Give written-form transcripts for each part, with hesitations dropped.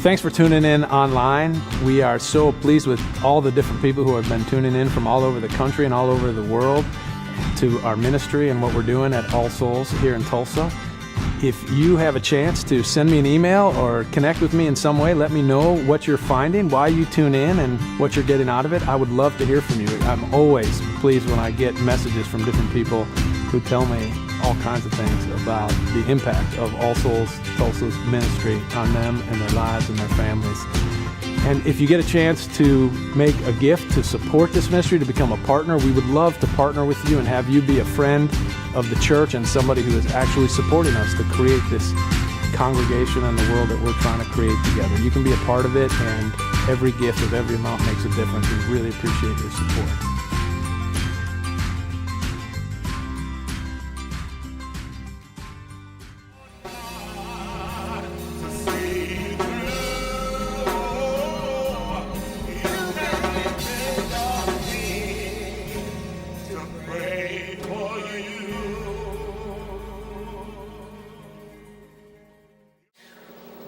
thanks for tuning in online. We are so pleased with all the different people who have been tuning in from all over the country and all over the world to our ministry and what we're doing at All Souls here in Tulsa. If you have a chance to send me an email or connect with me in some way, let me know what you're finding, why you tune in, and what you're getting out of it. I would love to hear from you. I'm always pleased when I get messages from different people who tell me all kinds of things about the impact of All Souls Tulsa's ministry on them and their lives and their families. And if you get a chance to make a gift to support this ministry, to become a partner, we would love to partner with you and have you be a friend of the church and somebody who is actually supporting us to create this congregation and the world that we're trying to create together. You can be a part of it, and every gift of every amount makes a difference. We really appreciate your support.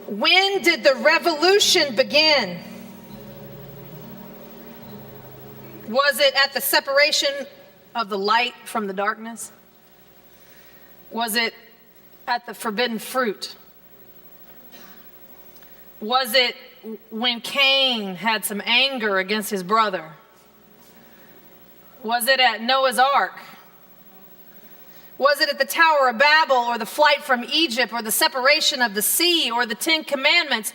When did the revolution begin? Was it at the separation of the light from the darkness? Was it at the forbidden fruit? Was it when Cain had some anger against his brother? Was it at Noah's Ark? Was it at the Tower of Babel, or the flight from Egypt, or the separation of the sea, or the Ten Commandments?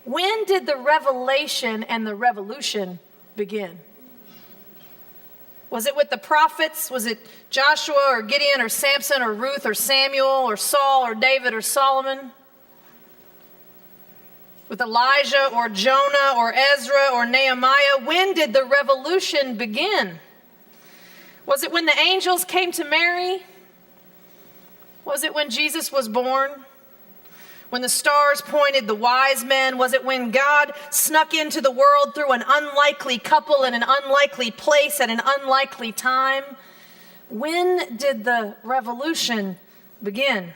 When did the revelation and the revolution begin? Was it with the prophets? Was it Joshua or Gideon or Samson or Ruth or Samuel or Saul or David or Solomon? With Elijah or Jonah or Ezra or Nehemiah? When did the revolution begin? Was it when the angels came to Mary? Was it when Jesus was born? When the stars pointed the wise men? Was it when God snuck into the world through an unlikely couple in an unlikely place at an unlikely time? When did the revolution begin?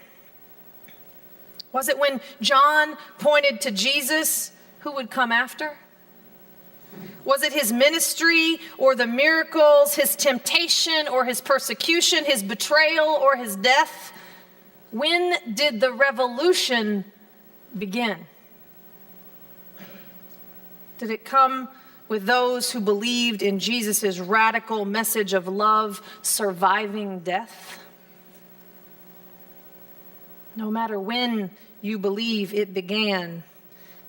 Was it when John pointed to Jesus, who would come after? Was it his ministry or the miracles, his temptation or his persecution, his betrayal or his death? When did the revolution begin? Did it come with those who believed in Jesus' radical message of love surviving death? No matter when you believe it began,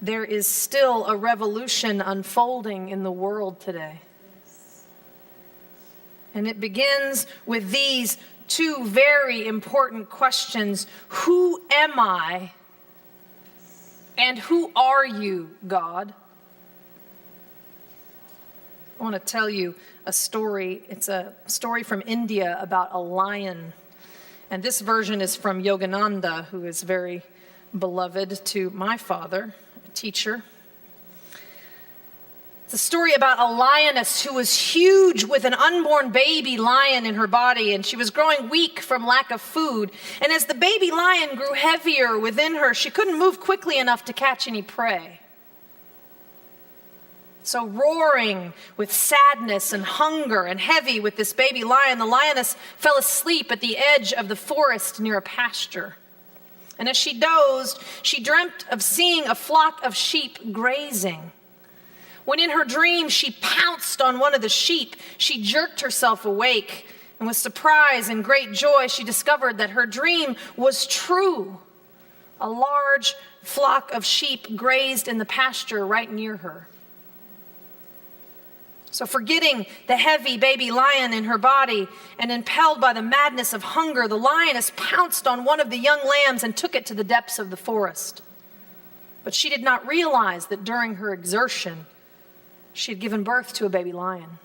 there is still a revolution unfolding in the world today. And it begins with these two very important questions. Who am I? And who are you, God? I want to tell you a story. It's a story from India about a lion. And this version is from Yogananda, who is very beloved to my father, a teacher. It's a story about a lioness who was huge with an unborn baby lion in her body, and she was growing weak from lack of food. And as the baby lion grew heavier within her, she couldn't move quickly enough to catch any prey. So roaring with sadness and hunger and heavy with this baby lion, the lioness fell asleep at the edge of the forest near a pasture. And as she dozed, she dreamt of seeing a flock of sheep grazing. When in her dream she pounced on one of the sheep, she jerked herself awake, and with surprise and great joy, she discovered that her dream was true. A large flock of sheep grazed in the pasture right near her. So forgetting the heavy baby lion in her body and impelled by the madness of hunger, the lioness pounced on one of the young lambs and took it to the depths of the forest. But she did not realize that during her exertion, she had given birth to a baby lion.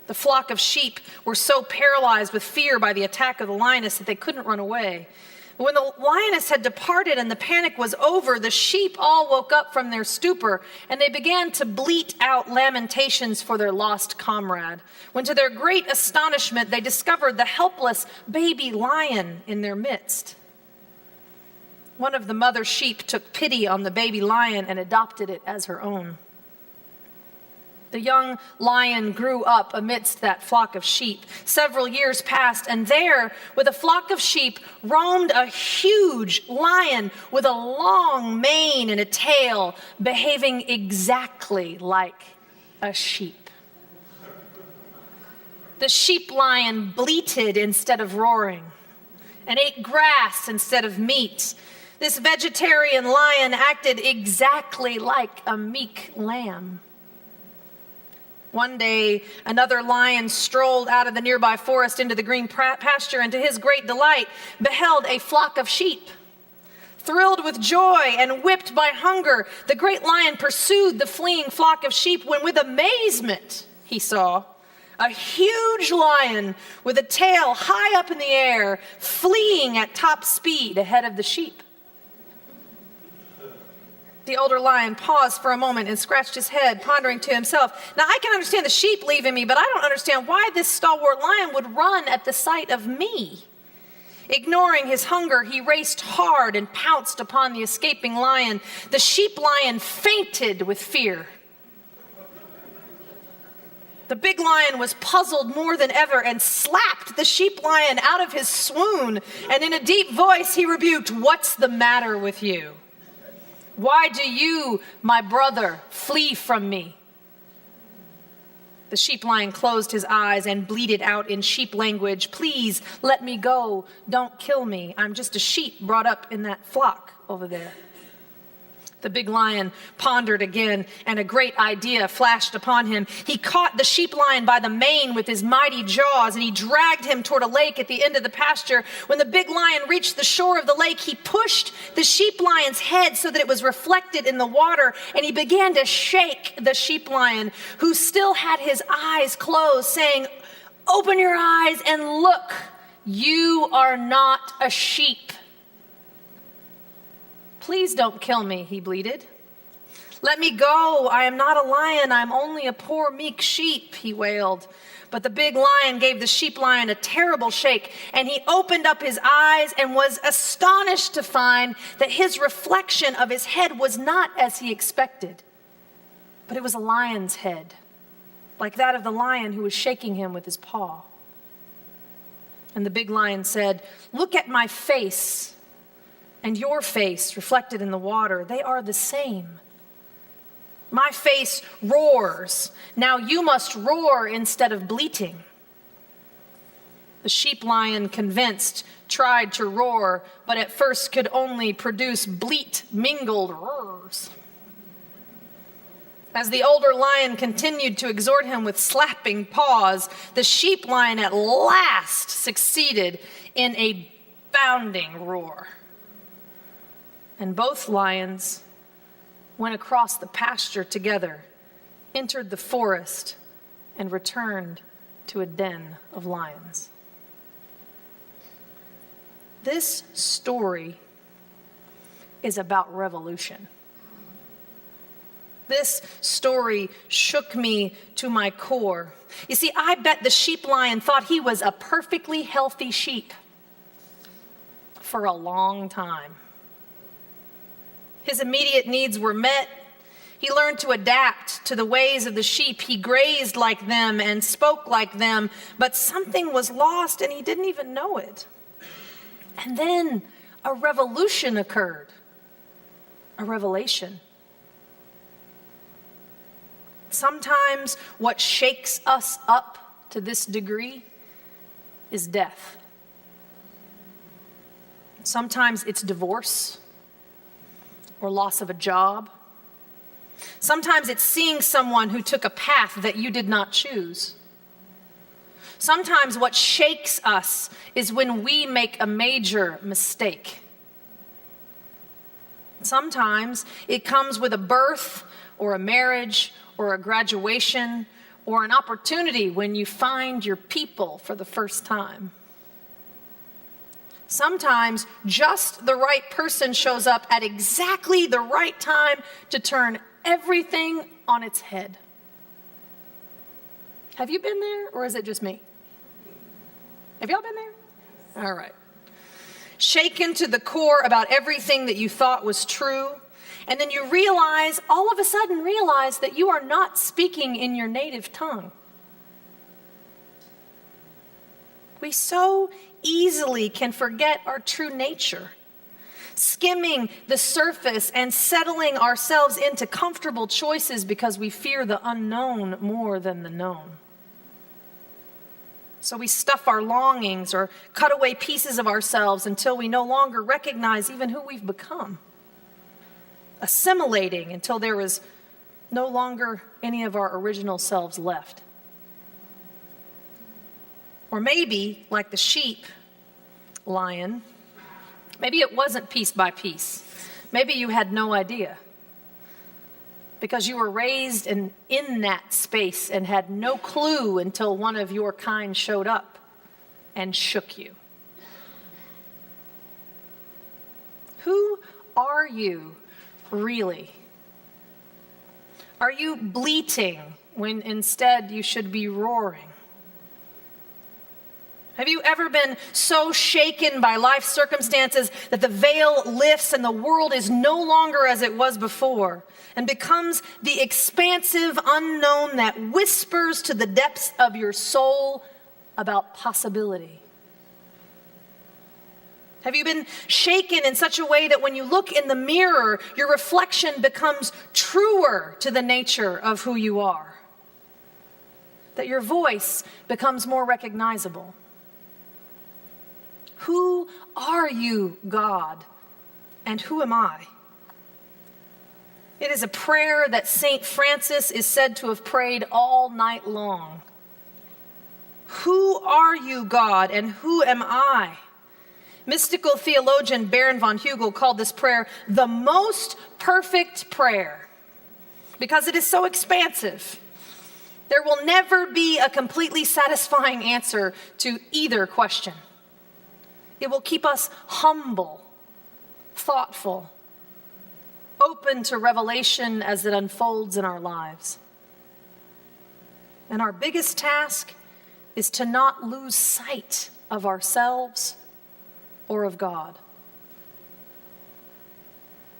The flock of sheep were so paralyzed with fear by the attack of the lioness that they couldn't run away. But when the lioness had departed and the panic was over, the sheep all woke up from their stupor, and they began to bleat out lamentations for their lost comrade, when to their great astonishment they discovered the helpless baby lion in their midst. One of the mother sheep took pity on the baby lion and adopted it as her own. The young lion grew up amidst that flock of sheep. Several years passed, and there, with a flock of sheep, roamed a huge lion with a long mane and a tail, behaving exactly like a sheep. The sheep lion bleated instead of roaring and ate grass instead of meat. This vegetarian lion acted exactly like a meek lamb. One day, another lion strolled out of the nearby forest into the green pasture, and to his great delight, beheld a flock of sheep. Thrilled with joy and whipped by hunger, the great lion pursued the fleeing flock of sheep when with amazement he saw a huge lion with a tail high up in the air, fleeing at top speed ahead of the sheep. The older lion paused for a moment and scratched his head, pondering to himself, "Now I can understand the sheep leaving me, but I don't understand why this stalwart lion would run at the sight of me." Ignoring his hunger, he raced hard and pounced upon the escaping lion. The sheep lion fainted with fear. The big lion was puzzled more than ever and slapped the sheep lion out of his swoon, and in a deep voice he rebuked, "What's the matter with you? Why do you, my brother, flee from me?" The sheep lion closed his eyes and bleated out in sheep language, "Please let me go. Don't kill me. I'm just a sheep brought up in that flock over there." The big lion pondered again, and a great idea flashed upon him. He caught the sheep lion by the mane with his mighty jaws, and he dragged him toward a lake at the end of the pasture. When the big lion reached the shore of the lake, he pushed the sheep lion's head so that it was reflected in the water, and he began to shake the sheep lion, who still had his eyes closed, saying, "Open your eyes and look. You are not a sheep." "Please don't kill me," he bleated. "Let me go. I am not a lion. I'm only a poor meek sheep," he wailed. But the big lion gave the sheep lion a terrible shake, and he opened up his eyes and was astonished to find that his reflection of his head was not as he expected, but it was a lion's head, like that of the lion who was shaking him with his paw. And the big lion said, "Look at my face and your face reflected in the water. They are the same. My face roars. Now you must roar instead of bleating." The sheep lion, convinced, tried to roar, but at first could only produce bleat-mingled roars. As the older lion continued to exhort him with slapping paws, the sheep lion at last succeeded in a bounding roar. And both lions went across the pasture together, entered the forest, and returned to a den of lions. This story is about revolution. This story shook me to my core. You see, I bet the sheep lion thought he was a perfectly healthy sheep for a long time. His immediate needs were met. He learned to adapt to the ways of the sheep. He grazed like them and spoke like them, but something was lost and he didn't even know it. And then a revolution occurred, a revelation. Sometimes what shakes us up to this degree is death. Sometimes it's divorce or loss of a job. Sometimes it's seeing someone who took a path that you did not choose. Sometimes what shakes us is when we make a major mistake. Sometimes it comes with a birth or a marriage or a graduation or an opportunity when you find your people for the first time. Sometimes just the right person shows up at exactly the right time to turn everything on its head. Have you been there, or is it just me? Have y'all been there? All right. shaken to the core about everything that you thought was true. And then you realize, all of a sudden realize that you are not speaking in your native tongue. We so easily can forget our true nature, skimming the surface and settling ourselves into comfortable choices because we fear the unknown more than the known. So we stuff our longings or cut away pieces of ourselves until we no longer recognize even who we've become, assimilating until there is no longer any of our original selves left. Or maybe, like the sheep lion, maybe it wasn't piece by piece. Maybe you had no idea because you were raised in that space and had no clue until one of your kind showed up and shook you. Who are you really? Are you bleating when instead you should be roaring? Have you ever been so shaken by life circumstances that the veil lifts and the world is no longer as it was before and becomes the expansive unknown that whispers to the depths of your soul about possibility? Have you been shaken in such a way that when you look in the mirror, your reflection becomes truer to the nature of who you are? That your voice becomes more recognizable? Who are you, God, and who am I? It is a prayer that St. Francis is said to have prayed all night long. Who are you, God, and who am I? Mystical theologian Baron von Hugel called this prayer the most perfect prayer because it is so expansive. There will never be a completely satisfying answer to either question. It will keep us humble, thoughtful, open to revelation as it unfolds in our lives. And our biggest task is to not lose sight of ourselves or of God.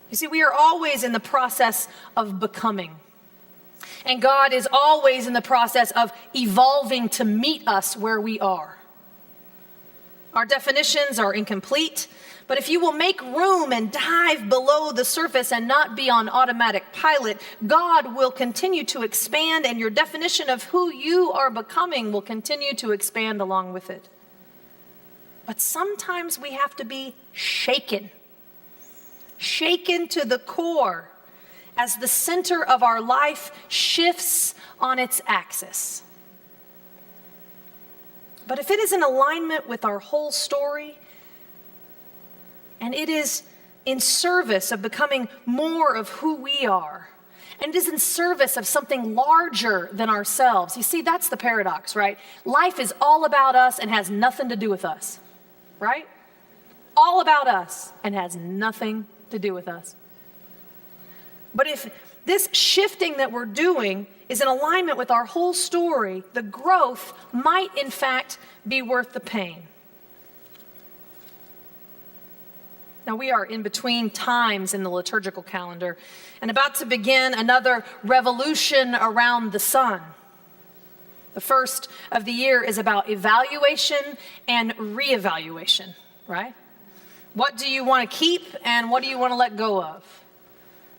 You see, we are always in the process of becoming. And God is always in the process of evolving to meet us where we are. Our definitions are incomplete, but if you will make room and dive below the surface and not be on automatic pilot, God will continue to expand, and your definition of who you are becoming will continue to expand along with it. But sometimes we have to be shaken to the core as the center of our life shifts on its axis. But if it is in alignment with our whole story, and it is in service of becoming more of who we are, and it is in service of something larger than ourselves. You see, that's the paradox, right? Life is all about us and has nothing to do with us, right? All about us and has nothing to do with us. But if this shifting that we're doing is in alignment with our whole story, the growth might in fact be worth the pain. Now we are in between times in the liturgical calendar and about to begin another revolution around the sun. The first of the year is about evaluation and reevaluation, right? What do you want to keep and what do you want to let go of?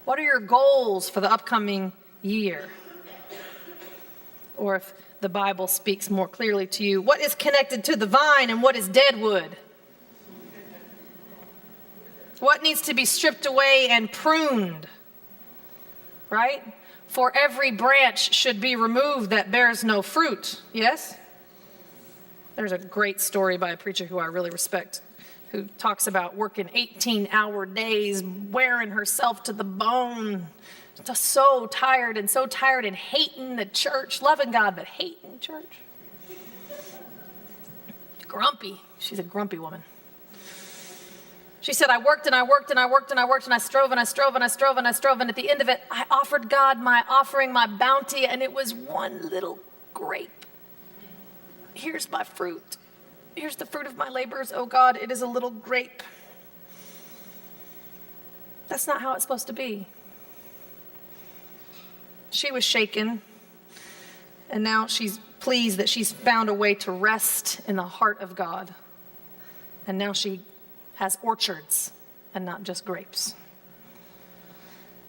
What are your goals for the upcoming year? Or if the Bible speaks more clearly to you, what is connected to the vine and what is dead wood? What needs to be stripped away and pruned, right? For every branch should be removed that bears no fruit, yes? There's a great story by a preacher who I really respect, who talks about working 18-hour days, wearing herself to the bone, just so tired and hating the church, loving God, but hating church. Grumpy. She's a grumpy woman. She said, I worked and I worked and I worked and I worked and I strove and I strove and I strove and I strove. And at the end of it, I offered God my offering, my bounty, and it was one little grape. Here's my fruit. Here's the fruit of my labors, oh God, it is a little grape. That's not how it's supposed to be. She was shaken, and now she's pleased that she's found a way to rest in the heart of God. And now she has orchards and not just grapes.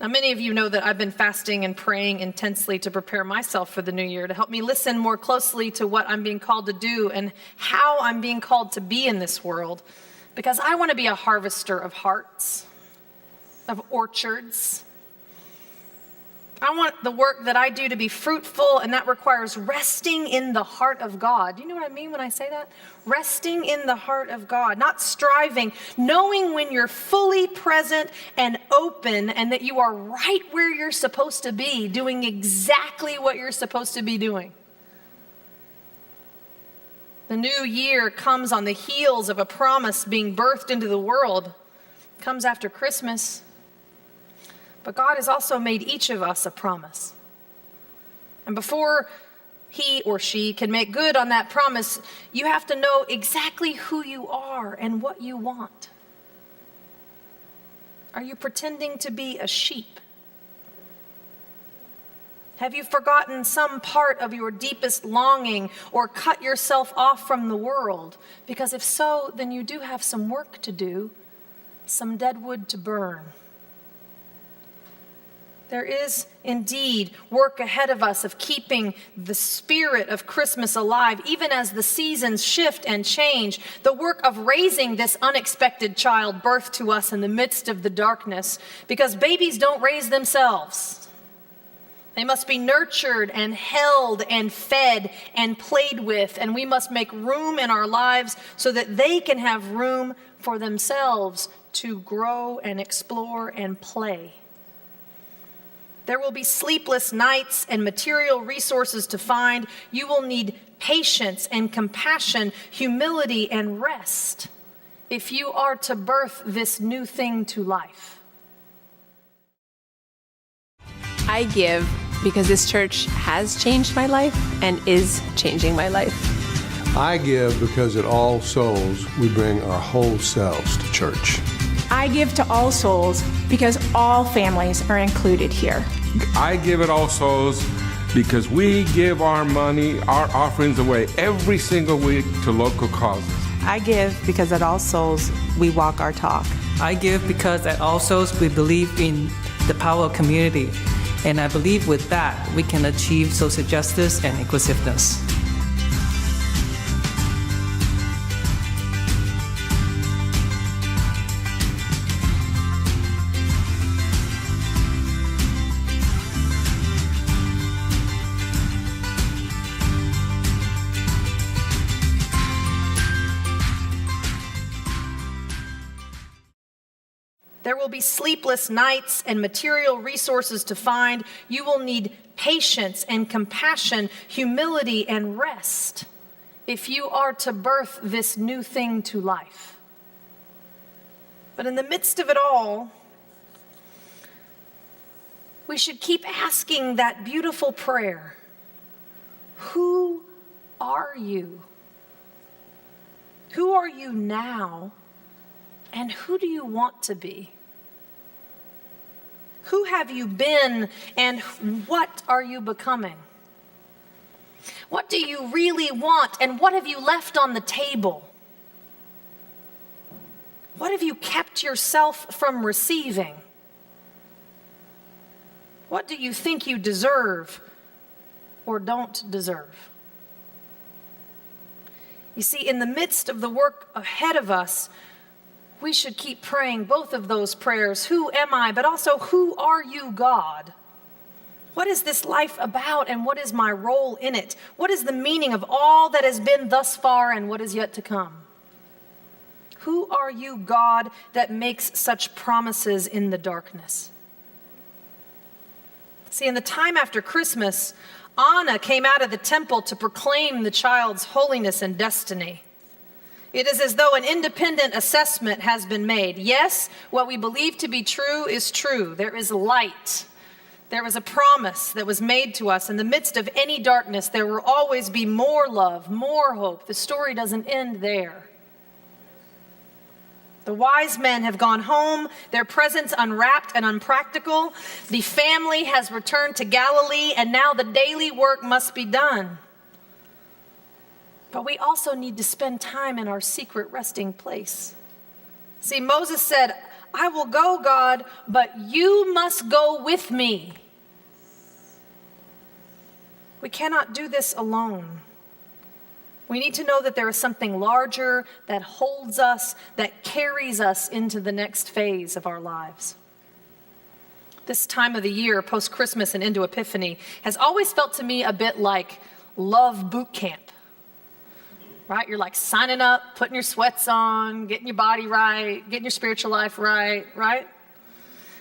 Now, many of you know that I've been fasting and praying intensely to prepare myself for the new year, to help me listen more closely to what I'm being called to do and how I'm being called to be in this world, because I want to be a harvester of hearts, of orchards. I want the work that I do to be fruitful, and that requires resting in the heart of God. Do you know what I mean when I say that? Resting in the heart of God, not striving, knowing when you're fully present and open and that you are right where you're supposed to be, doing exactly what you're supposed to be doing. The new year comes on the heels of a promise being birthed into the world. It comes after Christmas. But God has also made each of us a promise. And before he or she can make good on that promise, you have to know exactly who you are and what you want. Are you pretending to be a sheep? Have you forgotten some part of your deepest longing or cut yourself off from the world? Because if so, then you do have some work to do, some dead wood to burn. There is indeed work ahead of us of keeping the spirit of Christmas alive, even as the seasons shift and change. The work of raising this unexpected child birthed to us in the midst of the darkness, because babies don't raise themselves. They must be nurtured and held and fed and played with, and we must make room in our lives so that they can have room for themselves to grow and explore and play. There will be sleepless nights and material resources to find. You will need patience and compassion, humility and rest if you are to birth this new thing to life. I give because this church has changed my life and is changing my life. I give because at All Souls we bring our whole selves to church. I give to All Souls because all families are included here. I give at All Souls because we give our money, our offerings away every single week to local causes. I give because at All Souls we walk our talk. I give because at All Souls we believe in the power of community, and I believe with that we can achieve social justice and inclusiveness. There will be sleepless nights and material resources to find. You will need patience and compassion, humility and rest if you are to birth this new thing to life. But in the midst of it all, we should keep asking that beautiful prayer. Who are you? Who are you now? And who do you want to be? Who have you been and what are you becoming? What do you really want and what have you left on the table? What have you kept yourself from receiving? What do you think you deserve or don't deserve? You see, in the midst of the work ahead of us, we should keep praying both of those prayers. Who am I? But also, who are you, God? What is this life about and what is my role in it? What is the meaning of all that has been thus far and what is yet to come? Who are you, God, that makes such promises in the darkness? See, in the time after Christmas, Anna came out of the temple to proclaim the child's holiness and destiny. It is as though an independent assessment has been made. Yes, what we believe to be true is true. There is light. There was a promise that was made to us. In the midst of any darkness, there will always be more love, more hope. The story doesn't end there. The wise men have gone home, their presents unwrapped and unpractical. The family has returned to Galilee, and now the daily work must be done. But we also need to spend time in our secret resting place. See, Moses said, I will go, God, but you must go with me. We cannot do this alone. We need to know that there is something larger that holds us, that carries us into the next phase of our lives. This time of the year, post-Christmas and into Epiphany, has always felt to me a bit like love boot camp. Right? You're like signing up, putting your sweats on, getting your body right, getting your spiritual life right?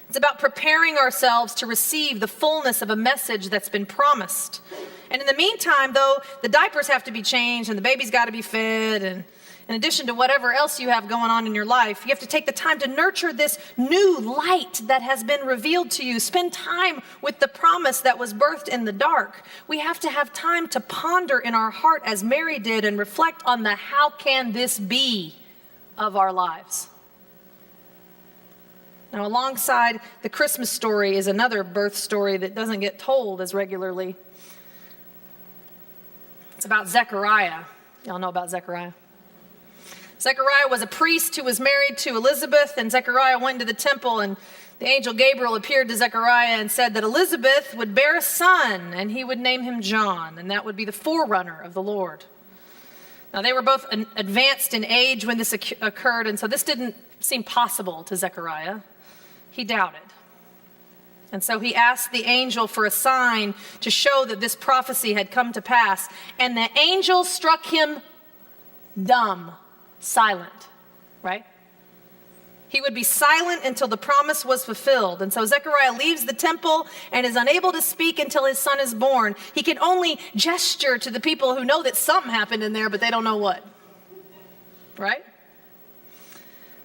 It's about preparing ourselves to receive the fullness of a message that's been promised. And in the meantime, though, the diapers have to be changed and the baby's got to be fed. And in addition to whatever else you have going on in your life, you have to take the time to nurture this new light that has been revealed to you. Spend time with the promise that was birthed in the dark. We have to have time to ponder in our heart as Mary did and reflect on the how can this be of our lives. Now, alongside the Christmas story is another birth story that doesn't get told as regularly. It's about Zechariah. Y'all know about Zechariah? Zechariah was a priest who was married to Elizabeth, and Zechariah went into the temple, and the angel Gabriel appeared to Zechariah and said that Elizabeth would bear a son, and he would name him John, and that would be the forerunner of the Lord. Now, they were both advanced in age when this occurred, and so this didn't seem possible to Zechariah. He doubted. And so he asked the angel for a sign to show that this prophecy had come to pass. And the angel struck him dumb, silent, right? He would be silent until the promise was fulfilled. And so Zechariah leaves the temple and is unable to speak until his son is born. He can only gesture to the people who know that something happened in there, but they don't know what, right?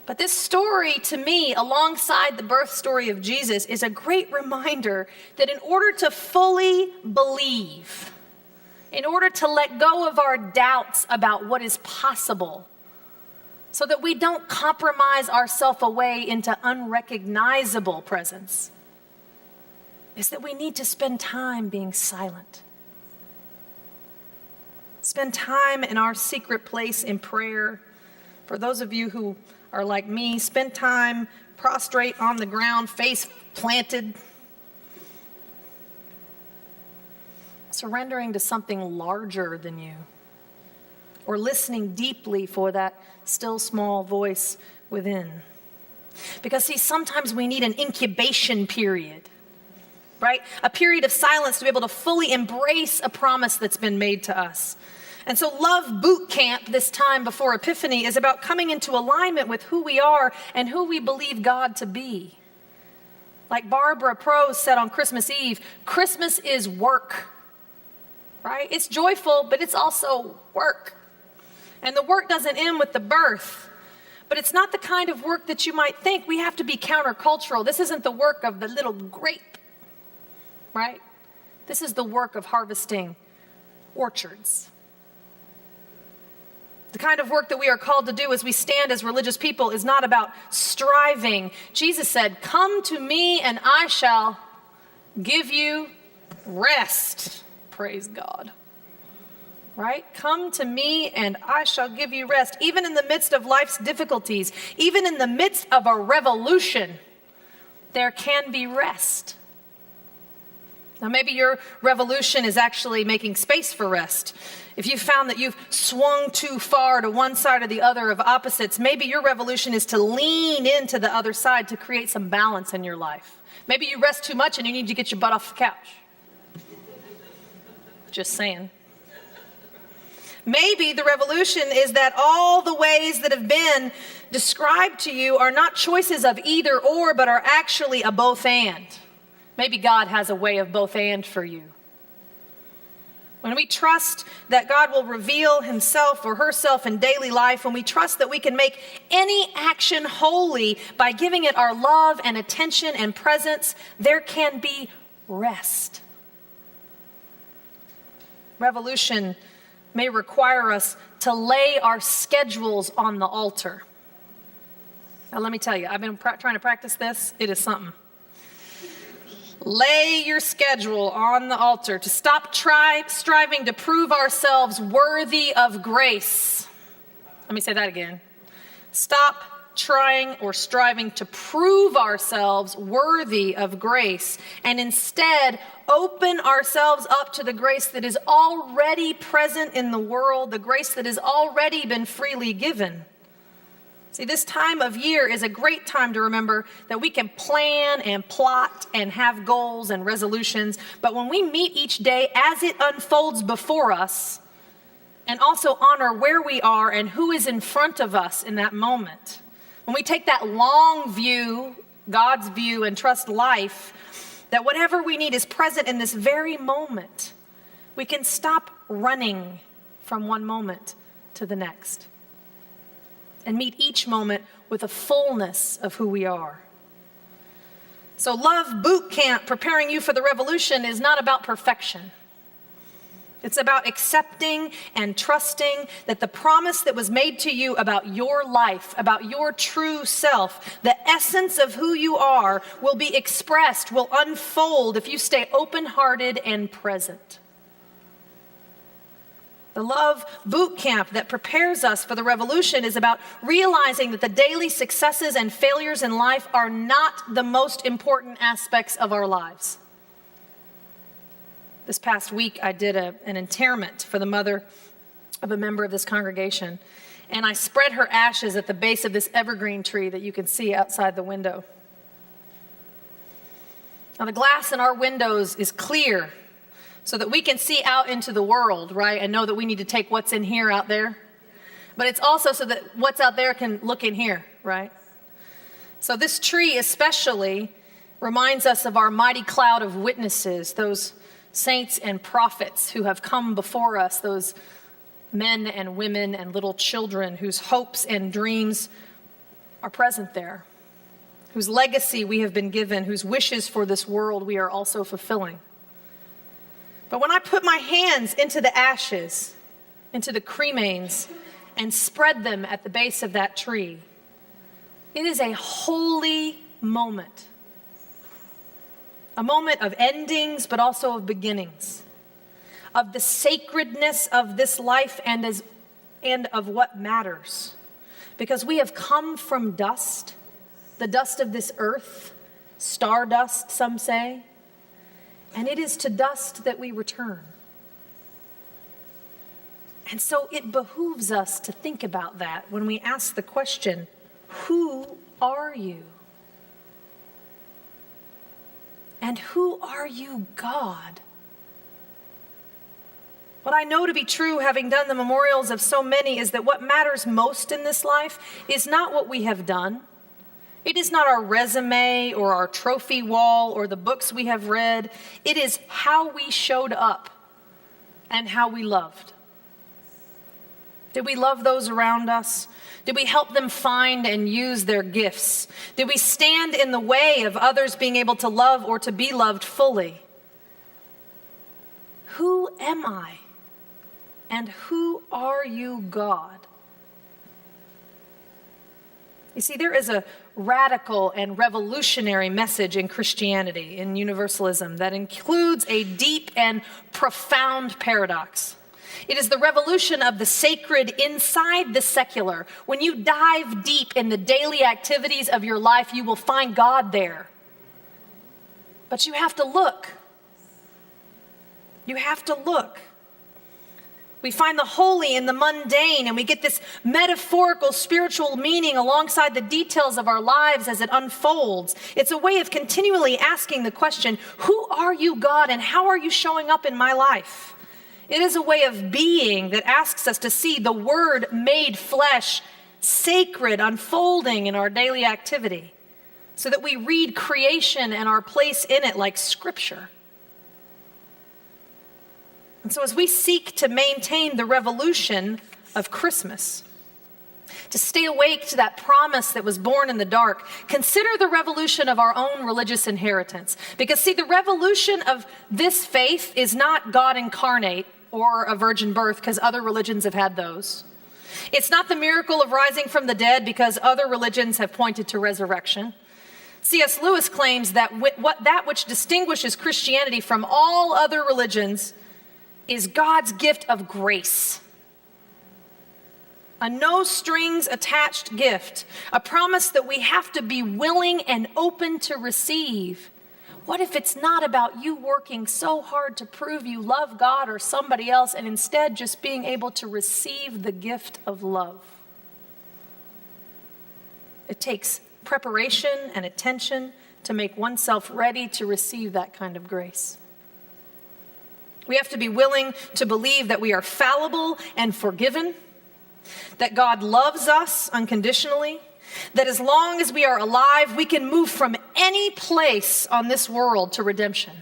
But this story, to me, alongside the birth story of Jesus, is a great reminder that in order to fully believe, in order to let go of our doubts about what is possible, so that we don't compromise ourselves away into unrecognizable presence, is that we need to spend time being silent. Spend time in our secret place in prayer. For those of you who are like me, spend time prostrate on the ground, face planted, surrendering to something larger than you, or listening deeply for that still small voice within. Because see, sometimes we need an incubation period, right? A period of silence to be able to fully embrace a promise that's been made to us. And so Love Boot Camp this time before Epiphany is about coming into alignment with who we are and who we believe God to be. Like Barbara Prose said on Christmas Eve, Christmas is work, right? It's joyful, but it's also work. And the work doesn't end with the birth, but it's not the kind of work that you might think. We have to be countercultural. This isn't the work of the little grape, right? This is the work of harvesting orchards. The kind of work that we are called to do as we stand as religious people is not about striving. Jesus said, "Come to me and I shall give you rest." Praise God. Right? Come to me and I shall give you rest. Even in the midst of life's difficulties, even in the midst of a revolution, there can be rest. Now, maybe your revolution is actually making space for rest. If you've found that you've swung too far to one side or the other of opposites, maybe your revolution is to lean into the other side to create some balance in your life. Maybe you rest too much and you need to get your butt off the couch. Just saying. Maybe the revolution is that all the ways that have been described to you are not choices of either or, but are actually a both and. Maybe God has a way of both and for you. When we trust that God will reveal himself or herself in daily life, when we trust that we can make any action holy by giving it our love and attention and presence, there can be rest. Revolution may require us to lay our schedules on the altar. Now, let me tell you, I've been trying to practice this. It is something. Lay your schedule on the altar to stop striving to prove ourselves worthy of grace. Let me say that again. Stop trying or striving to prove ourselves worthy of grace, and instead open ourselves up to the grace that is already present in the world, the grace that has already been freely given. See, this time of year is a great time to remember that we can plan and plot and have goals and resolutions, but when we meet each day as it unfolds before us, and also honor where we are and who is in front of us in that moment, when we take that long view, God's view, and trust life, that whatever we need is present in this very moment, we can stop running from one moment to the next and meet each moment with a fullness of who we are. So Love Boot Camp, preparing you for the revolution, is not about perfection. It's about accepting and trusting that the promise that was made to you about your life, about your true self, the essence of who you are, will be expressed, will unfold if you stay open-hearted and present. The Love Boot Camp that prepares us for the revolution is about realizing that the daily successes and failures in life are not the most important aspects of our lives. This past week, I did an interment for the mother of a member of this congregation, and I spread her ashes at the base of this evergreen tree that you can see outside the window. Now, the glass in our windows is clear so that we can see out into the world, right, and know that we need to take what's in here out there. But it's also so that what's out there can look in here, right? So this tree especially reminds us of our mighty cloud of witnesses, those saints and prophets who have come before us, those men and women and little children whose hopes and dreams are present there, whose legacy we have been given, whose wishes for this world we are also fulfilling. But when I put my hands into the ashes, into the cremains, and spread them at the base of that tree, it is a holy moment. A moment of endings, but also of beginnings, of the sacredness of this life and of what matters. Because we have come from dust, the dust of this earth, stardust, some say, and it is to dust that we return. And so it behooves us to think about that when we ask the question, who are you? And who are you, God? What I know to be true, having done the memorials of so many, is that what matters most in this life is not what we have done. It is not our resume or our trophy wall or the books we have read. It is how we showed up and how we loved. Did we love those around us? Did we help them find and use their gifts? Did we stand in the way of others being able to love or to be loved fully? Who am I? And who are you, God? You see, there is a radical and revolutionary message in Christianity, in universalism, that includes a deep and profound paradox. It is the revolution of the sacred inside the secular. When you dive deep in the daily activities of your life, you will find God there. But you have to look. You have to look. We find the holy in the mundane, and we get this metaphorical spiritual meaning alongside the details of our lives as it unfolds. It's a way of continually asking the question, who are you, God, and how are you showing up in my life? It is a way of being that asks us to see the Word made flesh, sacred, unfolding in our daily activity, so that we read creation and our place in it like Scripture. And so as we seek to maintain the revolution of Christmas, to stay awake to that promise that was born in the dark, consider the revolution of our own religious inheritance. Because see, the revolution of this faith is not God incarnate or a virgin birth, because other religions have had those. It's not the miracle of rising from the dead, because other religions have pointed to resurrection. C.S. Lewis claims that that which distinguishes Christianity from all other religions is God's gift of grace. A no strings attached gift, a promise that we have to be willing and open to receive. What if it's not about you working so hard to prove you love God or somebody else, and instead just being able to receive the gift of love? It takes preparation and attention to make oneself ready to receive that kind of grace. We have to be willing to believe that we are fallible and forgiven, that God loves us unconditionally, that as long as we are alive, we can move from any place on this world to redemption,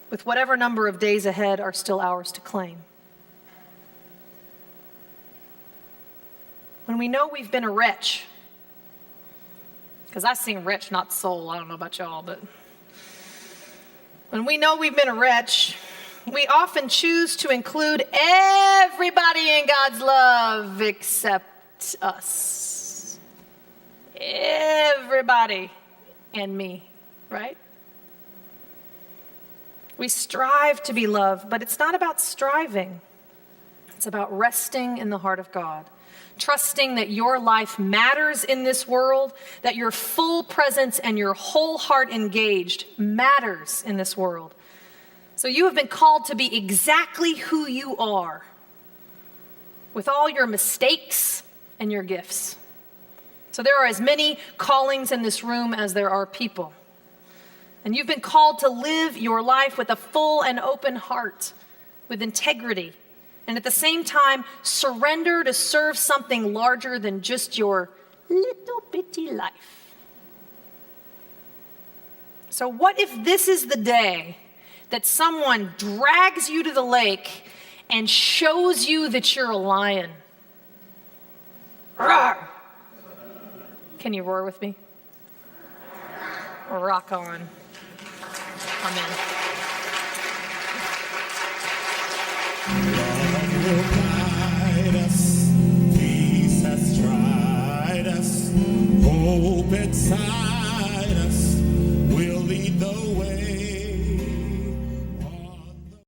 with whatever number of days ahead are still ours to claim. When we know we've been a wretch, because I sing wretch, not soul, I don't know about y'all, but when we know we've been a wretch, we often choose to include everybody in God's love except us. Everybody and me, right? We strive to be loved, but it's not about striving. It's about resting in the heart of God, trusting that your life matters in this world, that your full presence and your whole heart engaged matters in this world. So you have been called to be exactly who you are, with all your mistakes and your gifts. So there are as many callings in this room as there are people. And you've been called to live your life with a full and open heart, with integrity, and at the same time, surrender to serve something larger than just your little bitty life. So what if this is the day that someone drags you to the lake and shows you that you're a lion? Roar! Can you roar with me? Rock on. Amen. Guide us, peace has tried us, hope inside.